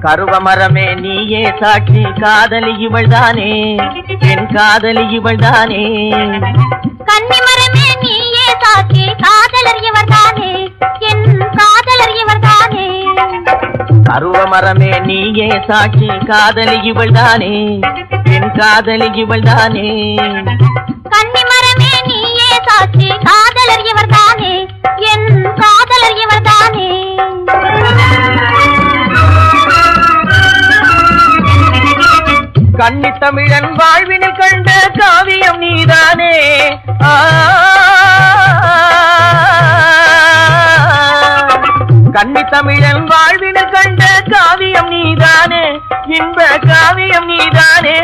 கருவமரமே நீயே சாட்சி காதலி இவள்தானே என் காதலி இவள்தானே கன்னிமரமே நீயே சாட்சி காதலர் இவர்தானே என் காதலர் இவர்தானே கருவமரமே நீயே சாட்சி காதலி இவள்தானே என் காதலி இவள்தானே கன்னிமரமே நீயே சாட்சி காதலர் இவர்தானே என் காதலர் இவர்தானே கன்னி தமிழன் வாழ்வினில் கண்ட காவியம் நீதானே கன்னி தமிழன் வாழ்வினில் கண்ட காவியம் நீதானே இன்ப காவியம் நீதானே